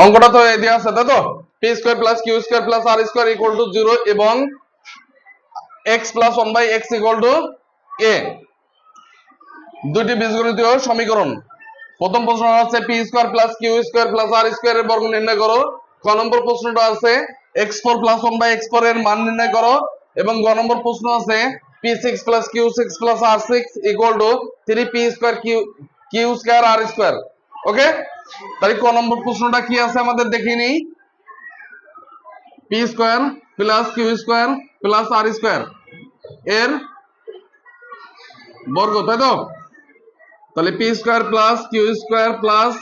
অঙ্কটা তো এই দেওয়া আছে তাই তো, P square plus Q square plus R square equal to 0 এবং X plus 1 by X equal to A, দুটি বীজগণিতীয় সমীকরণ। প্রথম প্রশ্ন হচ্ছে P square plus Q square plus R square এর বর্গ নির্ণয় করো। ক নম্বর প্রশ্নটা আছে x4 প্লাস 1 বাই x4 এর মান নির্ণয় করো, এবং গ নম্বর প্রশ্ন আছে p6 plus q6 plus r6 equal to 3p square q square r square. Okay, তাহলে ক নম্বর প্রশ্নটা কি আছে আমাদের দেখে নিই। p square plus q square plus r square এর বর্গ, তাই তো? তাহলে P square plus Q square plus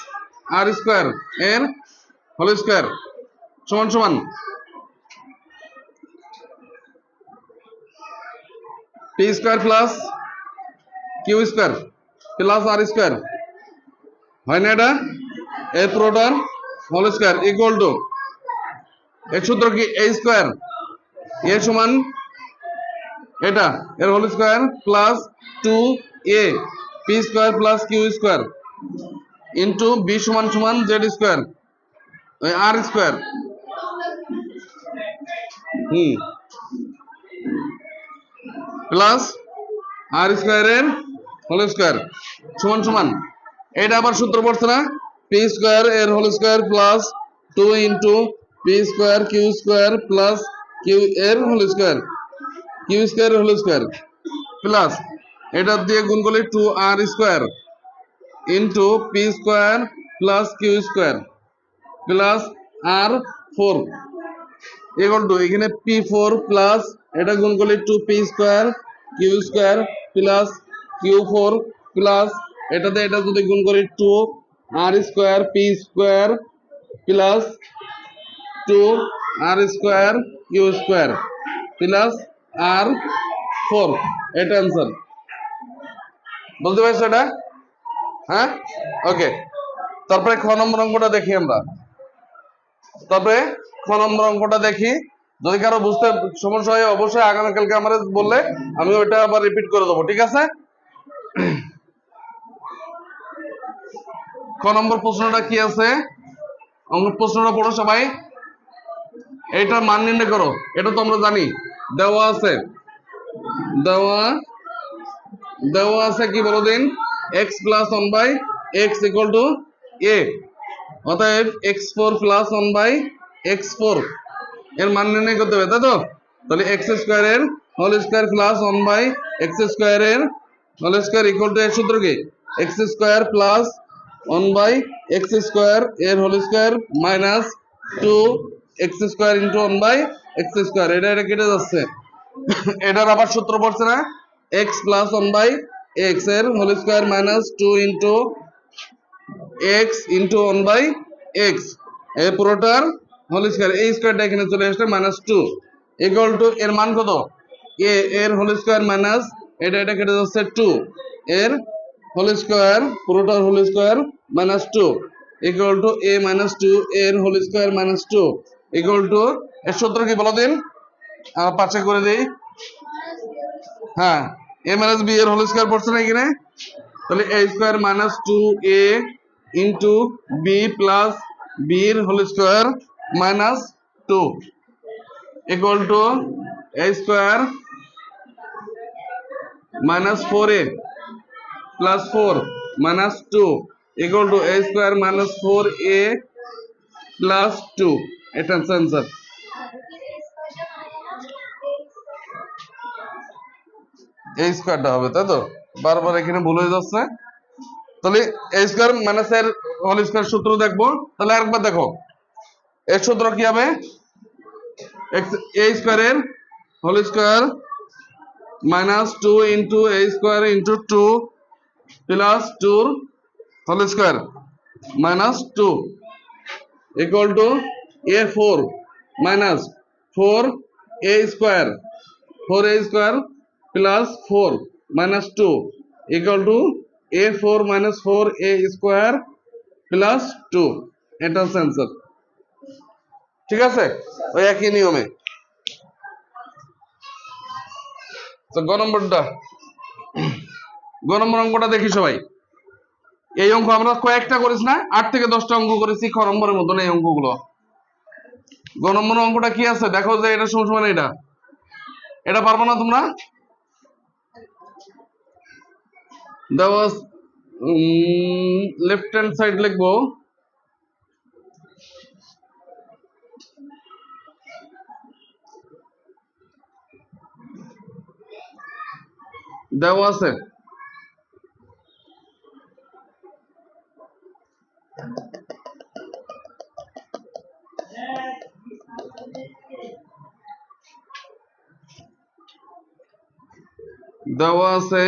R square এর হোল স্কয়ার সমান সমান P square plus Q square plus R square, হয় না এটা? এর পুরোটার হোল স্কয়ার ইকুয়াল টু, এর সূত্র কি এ স্কয়ার, এ সমান এটা এর whole square plus 2a P square plus Q square into B সমান সমান Z square R square plus R স্কয়ারের হোল স্কয়ার সমান সমান, এটা আবার সূত্র পড়ছে না, পি স্কয়ার এর whole square plus 2 into P square Q square plus Q এর whole square, Q square whole square plus এটা দিয়ে গুণ করলে 2r square into P square plus Q square plus r4 equal to, এখানে p4 plus এটা গুণ করলে 2p square Q square plus q4 plus এটাতে এটা যদি গুণ করি 2r square p square plus 2r square Q square plus r4, এটা आंसर। বুঝতে পারছো এটা? হ্যাঁ, ওকে। তারপরে খ নম্বর অঙ্কটা দেখি আমরা। তবে খ নম্বর অঙ্কটা দেখি, যদি কারো বুঝতে সমস্যা হয় অবশ্যই আগামীকালকে আমাদের বললে আমি ওইটা আবার রিপিট করে দেবো, ঠিক আছে? ক নম্বর প্রশ্নটা কি আছে, প্রশ্নটা পড়ো সবাই। এইটার মান নির্ণয় করো, এটা তো আমরা জানি, দেওয়া আছে, দেওয়া আছে কি বলো দিন, x plus 1 by x equal to a, অতএব x4 প্লাস 1 বাই x4 এর মান নির্ণয় করতে হবে, তাই তো? তাহলে x স্কয়ার এর whole square plus 1 by x square এর হোল স্কয়ার ইকুয়াল টু, এর সূত্র কি x square plus 1 by x square এর whole square minus 2 x square into 1 by x square, এটা কেটে যাচ্ছে। এটার আবার সূত্র পড়ছে না, x প্লাস 1 বাই x এর whole square minus 2 into x into 1 by x এই পুরোটার হোল স্কয়ার, এই স্কয়ারটা এখানে চলে আসছে মাইনাস 2 ইকুয়াল টু, এর মান কত, a এর হোল স্কয়ার মাইনাস এটা কেটে যাচ্ছে 2 এর হোল স্কয়ার পুরোটার whole square minus 2 equal to a minus 2 এর whole square minus 2 equal to, এর সূত্র কি বলো দিন, পাশে করে দেই। হ্যাঁ, a মাইনাস b এর হোল স্কয়ার পড়ছে না এখানে, তাহলে a square minus 2a into b plus b এর whole square minus 2 equal to a square minus 4a plus 4 minus 2 equal to a square minus 4a plus 2, এটা answer. এই স্কয়ারটা হবে, তাই তো? বারবার এখানে ভুল হয়ে যাচ্ছে। তাহলে a স্কয়ার মাইনাস এর হোল স্কয়ার সূত্র দেখবো, তাহলে আরেকবার দেখো, এর সূত্র কি হবে, a স্কয়ার এর whole square minus 2 into a square into 2 plus 2 whole square minus 2 equal to a4 minus 4a square 4a square plus 4 minus 2 equal to a4 minus 4a square plus 2, এটা आंसर। ঠিক আছে, ওই একই নিয়মে। তো গ নম্বর অঙ্কটা দেখি সবাই। এই অঙ্ক আমরা কয়েকটা করিস না, 8 থেকে 10টা অঙ্ক করেছি খ নম্বরের মতন এই অঙ্কগুলো। গ নম্বর অঙ্কটা কি আছে দেখো, যে এটা সমান এটা, এটা পারবো না তোমরা? দেওয়া লেফট হ্যান্ড সাইড লিখবো, দেওয়া আছে দেওয়া আছে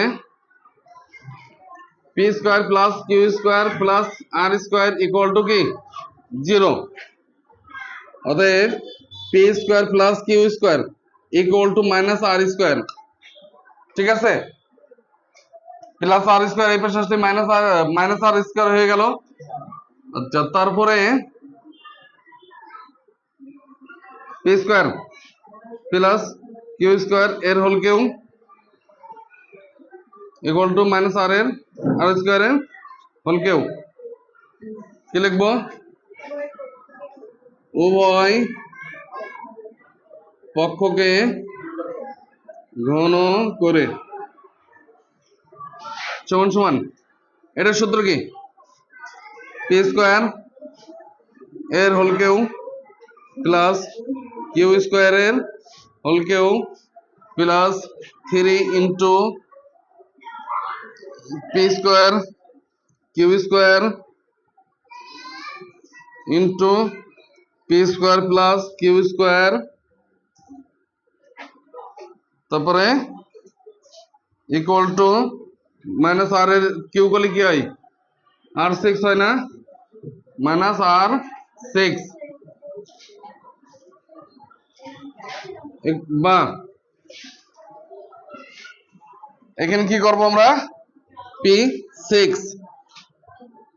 p square plus Q square plus r square equal to কি 0। অতএব p square plus Q square equal to minus R square. ঠিক আছে, প্লাস আর স্কোয়ার এই পাশে আসলে মাইনাস আর স্কোয়ার হয়ে গেল। আচ্ছা, তারপরে P square plus Q square এর whole cube equal to minus R square এর হোল কিউ। কি লিখবো? উভয় পক্ষকে ঘন করে সমান সমান, এটার সূত্র কি? পি স্কোয়ার এর whole cube plus Q square এর whole cube plus 3 into P square Q square into P square plus Q square, তারপরে ইকুয়াল টু মাইনাস আর এর কিউ করলে কি হয়? R6 হয় না? মাইনাস R6 বা এখানে কি করব আমরা? P6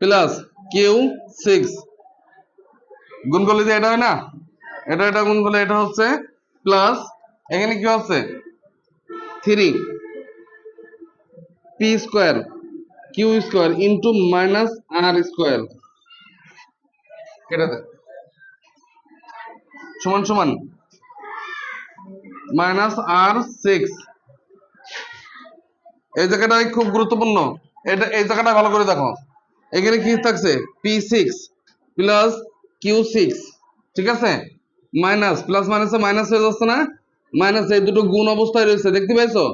প্লাস Q6 গুণ করলে যে এটা হয় না, এটা গুণ করলে এটা হচ্ছে প্লাস, এখানে কি হচ্ছে 3 P square Q square into minus আর স্কোয়ার, কেটে সমান সমান মাইনাস R6। এই জায়গাটা খুব গুরুত্বপূর্ণ, এটা এই জায়গাটা ভালো করে দেখো। এখানে কি থাকছে? P6 প্লাস Q6, ঠিক আছে, মাইনাস প্লাস মাইনাসে মাইনাস হয়ে যাচ্ছে না, মাইনাস এই দুটো গুণ অবস্থায় রয়েছে, দেখতে পাইছো?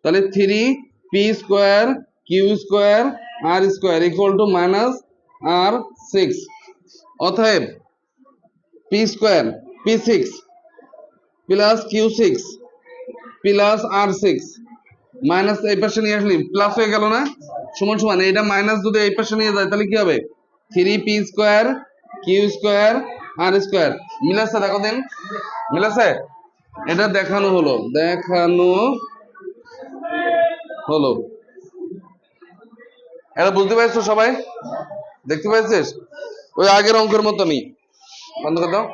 তাহলে 3 P square Q square r square equal to minus R6। অতএব p square P6 plus Q6 plus R6 minus এই পাশে নিয়ে আসলি প্লাস হয়ে গেল না, সমান সমান এটা মাইনাস যদি এই পাশে নিয়ে যায় তাহলে কি হবে? 3 P square Q square r square. মিলাচ্ছে? দেখো দিন, মিলাচ্ছে? এটা দেখানো হলো এটা বুঝতে পারছো সবাই? দেখতে পাইছিস? ওই আগের অঙ্কের মতনই। বন্ধ করে দাও।